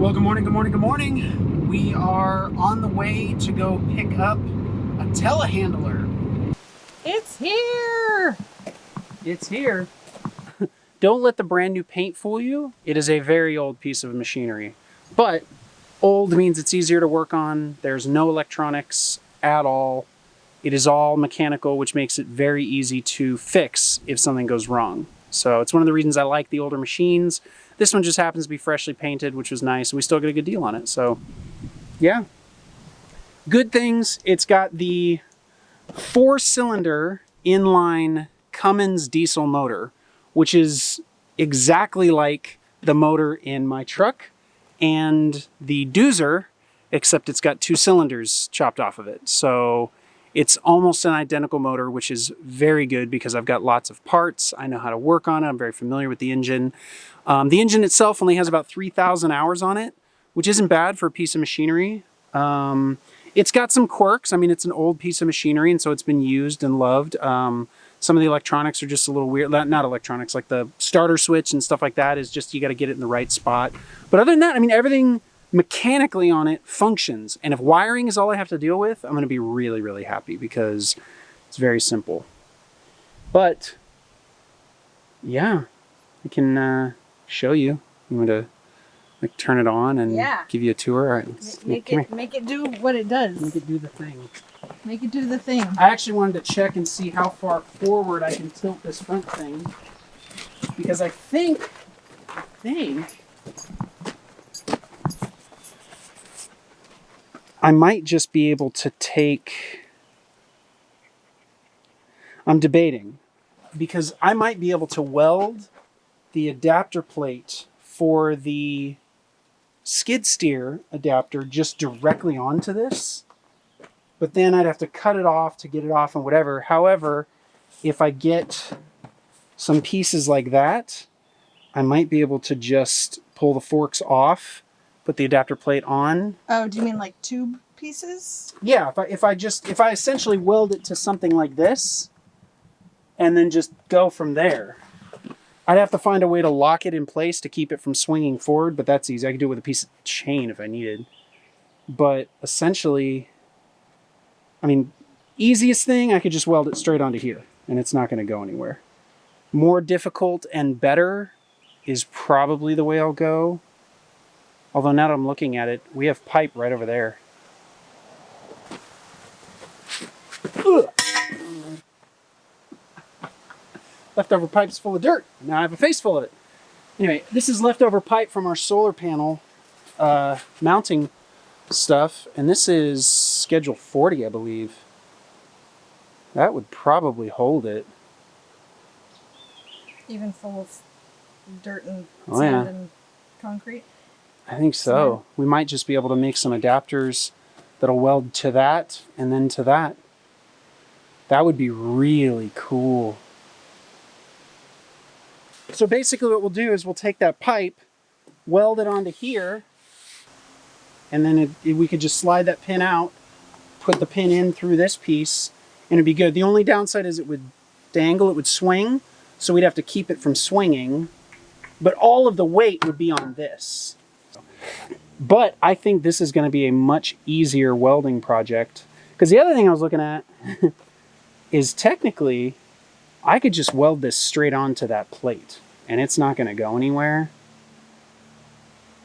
Well, good morning, good morning, good morning. We are on the way to go pick up a telehandler. It's here! It's here. Don't let the brand new paint fool you. It is a very old piece of machinery. But old means it's easier to work on. There's no electronics at all. It is all mechanical, which makes it very easy to fix if something goes wrong. So it's one of the reasons I like the older machines. This one just happens to be freshly painted, which was nice. And we still get a good deal on it. So yeah. Good things. It's got the 4-cylinder inline Cummins diesel motor, which is exactly like the motor in my truck and the Doozer, except it's got 2 cylinders chopped off of it. So it's almost an identical motor, which is very good because I've got lots of parts. I know how to work on it. I'm very familiar with the engine. The engine itself only has about 3,000 hours on it, which isn't bad for a piece of machinery. It's got some quirks. I mean, it's an old piece of machinery, and so it's been used and loved. Some of the electronics are just a little weird. Not electronics, like the starter switch and stuff like that is just, you got to get it in the right spot. But other than that, I mean, everything mechanically on it functions. And if wiring is all I have to deal with, I'm going to be really, really happy because it's very simple. But yeah, I can show you. You want to like turn it on and give you a tour? All right, make it do what it does. Make it do the thing. Make it do the thing. I actually wanted to check and see how far forward I can tilt this front thing, because I think I might just be able to take, I'm debating, because I might be able to weld the adapter plate for the skid steer adapter just directly onto this, but then I'd have to cut it off to get it off and whatever. However, if I get some pieces like that, I might be able to just pull the forks off, put the adapter plate on. Oh, do you mean like tube pieces? Yeah, if I essentially weld it to something like this and then just go from there. I'd have to find a way to lock it in place to keep it from swinging forward, but that's easy. I could do it with a piece of chain if I needed. But essentially, I mean, easiest thing, I could just weld it straight onto here and it's not going to go anywhere. More difficult and better is probably the way I'll go. Although now that I'm looking at it, we have pipe right over there. Ugh. Leftover pipe's full of dirt. Now I have a face full of it. Anyway, this is leftover pipe from our solar panel mounting stuff, and this is schedule 40, I believe. That would probably hold it. Even full of dirt and sand and concrete? I think so. We might just be able to make some adapters that'll weld to that and then to that. That would be really cool. So basically what we'll do is we'll take that pipe, weld it onto here, and then we could just slide that pin out, put the pin in through this piece, and it'd be good. The only downside is it would dangle, it would swing, so we'd have to keep it from swinging, but all of the weight would be on this. But I think this is going to be a much easier welding project, because the other thing I was looking at is technically I could just weld this straight onto that plate and it's not going to go anywhere.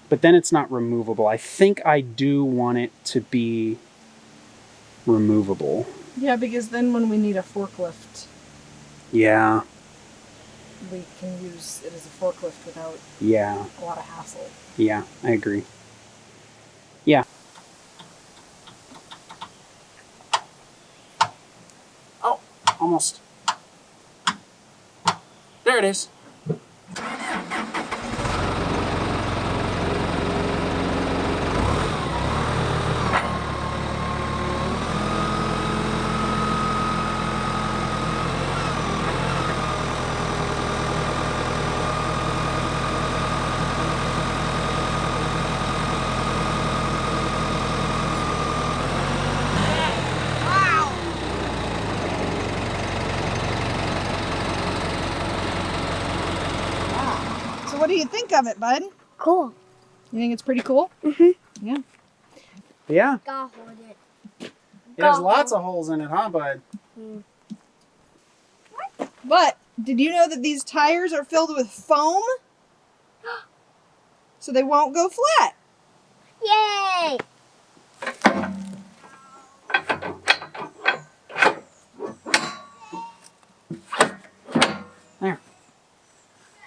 But then it's not removable. I think I do want it to be removable. Yeah, because then when we need a forklift, yeah, we can use it as a forklift without a lot of hassle. Yeah, I agree. Yeah. Oh, almost. There it is. What do you think of it, bud? Cool. You think it's pretty cool? Mm-hmm. Yeah. Yeah. Gotta hold it. It has lots of holes in it, huh, bud? But did you know that these tires are filled with foam? So they won't go flat. Yay! There.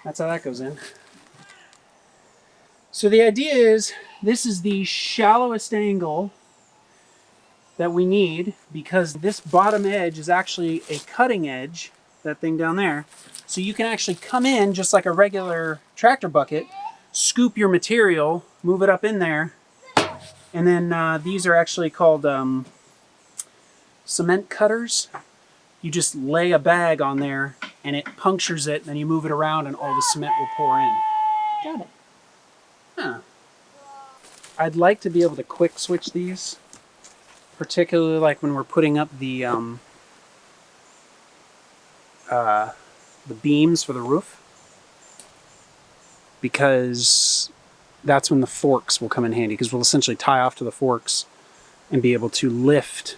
That's how that goes in. So the idea is, this is the shallowest angle that we need because this bottom edge is actually a cutting edge, that thing down there. So you can actually come in just like a regular tractor bucket, scoop your material, move it up in there, and then these are actually called cement cutters. You just lay a bag on there and it punctures it, and then you move it around and all the cement will pour in. Got it. Huh. I'd like to be able to quick switch these, particularly like when we're putting up the beams for the roof, because that's when the forks will come in handy, because we'll essentially tie off to the forks and be able to lift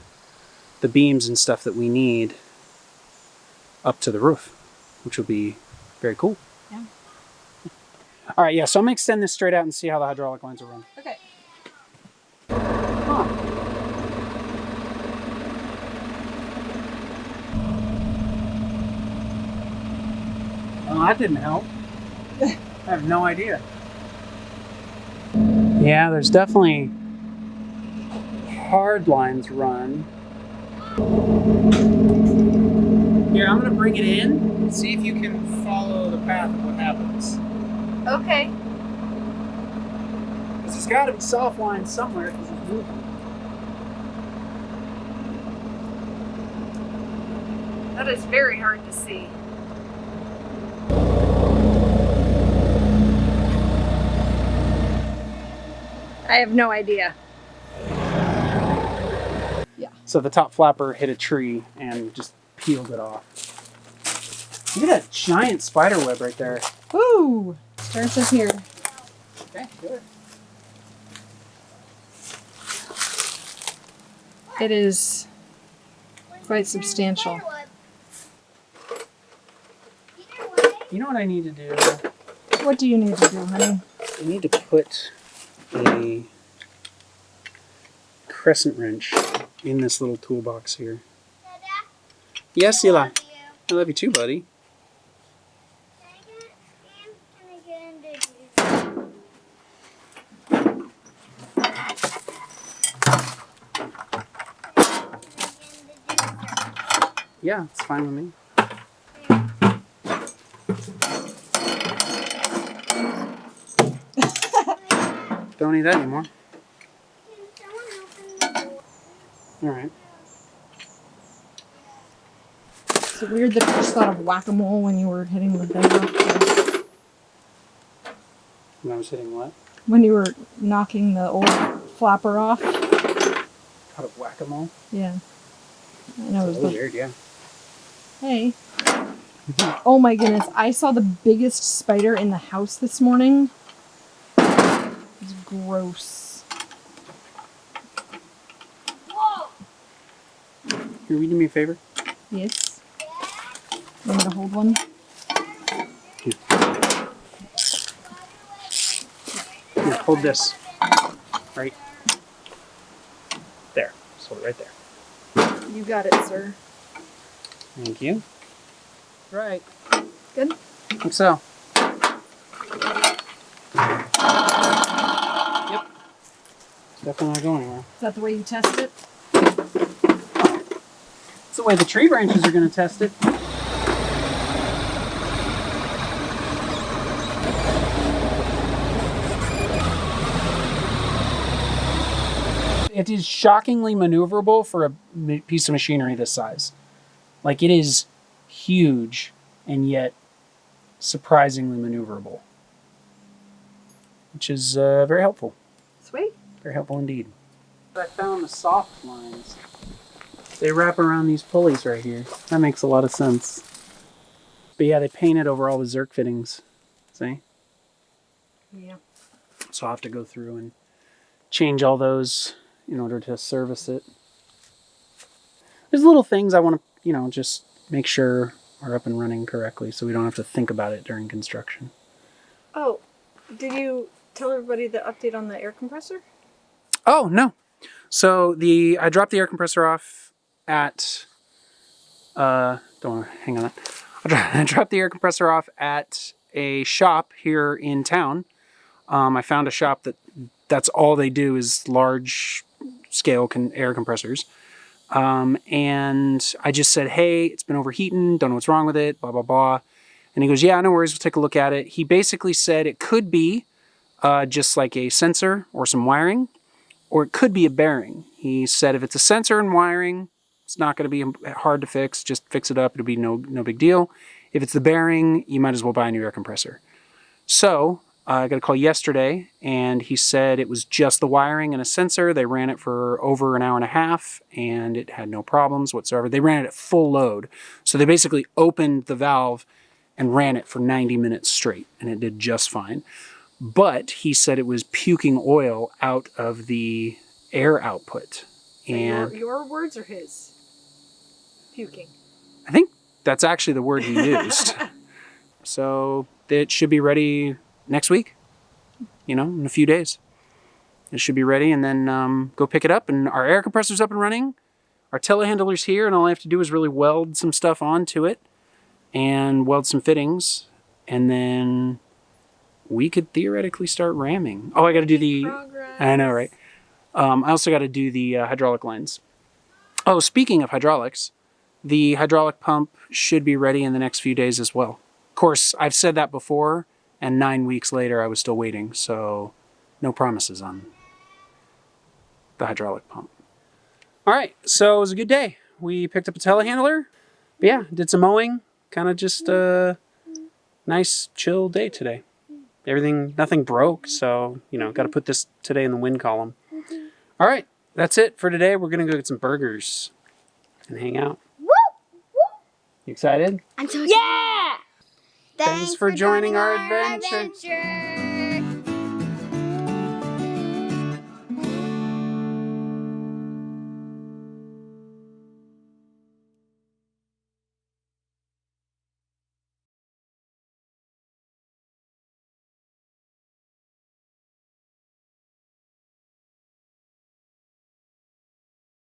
the beams and stuff that we need up to the roof, which will be very cool. Yeah. All right, yeah, so I'm going to extend this straight out and see how the hydraulic lines will run. Okay. Huh. Well, that didn't help. I have no idea. Yeah, there's definitely hard lines run. Here, I'm going to bring it in, see if you can follow the path of what happens. Okay. Because there's got to be soft lines somewhere because it's moving. That is very hard to see. I have no idea. Yeah. So the top flapper hit a tree and just peeled it off. Look at that giant spider web right there. Woo! Starts up here. Okay, good. It is quite substantial. You know what I need to do? What do you need to do, honey? I need to put a crescent wrench in this little toolbox here. Yes, Sila. I love you too, buddy. Yeah, it's fine with me. Don't need that anymore. All right. Is it weird that you just thought of whack-a-mole when you were hitting the thing off? When I was hitting what? When you were knocking the old flapper off? Out of whack-a-mole? Yeah. I know. That was weird, yeah. Hey. Oh my goodness, I saw the biggest spider in the house this morning. It's gross. Here, will you do me a favor? Yes. Want me to hold one? Here, hold this. Right there. Just hold it right there. You got it, sir. Thank you. Right. Good? I think so. Yep. It's definitely not going anywhere. Is that the way you test it? It's the way the tree branches are going to test it. It is shockingly maneuverable for a piece of machinery this size. Like, it is huge and yet surprisingly maneuverable, which is very helpful. Sweet. Very helpful indeed. I found the soft lines. They wrap around these pulleys right here. That makes a lot of sense. But yeah, they painted over all the Zerk fittings. See? Yeah. So I'll have to go through and change all those in order to service it. There's little things I want to, just make sure are up and running correctly so we don't have to think about it during construction. Oh, did you tell everybody the update on the air compressor? Oh, no. So I dropped the air compressor off at, don't want to hang on. I dropped the air compressor off at a shop here in town. I found a shop that's all they do is large scale air compressors. And I just said, hey, it's been overheating. Don't know what's wrong with it, blah, blah, blah. And he goes, yeah, no worries. We'll take a look at it. He basically said it could be just like a sensor or some wiring, or it could be a bearing. He said if it's a sensor and wiring, it's not going to be hard to fix. Just fix it up. It'll be no big deal. If it's the bearing, you might as well buy a new air compressor. So I got a call yesterday, and he said it was just the wiring and a sensor. They ran it for over an hour and a half, and it had no problems whatsoever. They ran it at full load. So they basically opened the valve and ran it for 90 minutes straight, and it did just fine. But he said it was puking oil out of the air output. And your words or his? Puking. I think that's actually the word he used. So it should be ready next week, in a few days. It should be ready, and then go pick it up, and our air compressor's up and running. Our telehandler's here, and all I have to do is really weld some stuff onto it and weld some fittings, and then we could theoretically start ramming. Oh, I got to do the... Progress. I know, right? I also got to do the hydraulic lines. Oh, speaking of hydraulics, the hydraulic pump should be ready in the next few days as well. Of course, I've said that before, and 9 weeks later I was still waiting, so no promises on the hydraulic pump. All right, so it was a good day. We picked up a telehandler. But yeah, did some mowing. Kind of just a nice, chill day today. Nothing broke, so, got to put this today in the win column. All right, that's it for today. We're going to go get some burgers and hang out. Woo! Woo! You excited? I'm so excited. Yeah! Thanks for joining our adventure.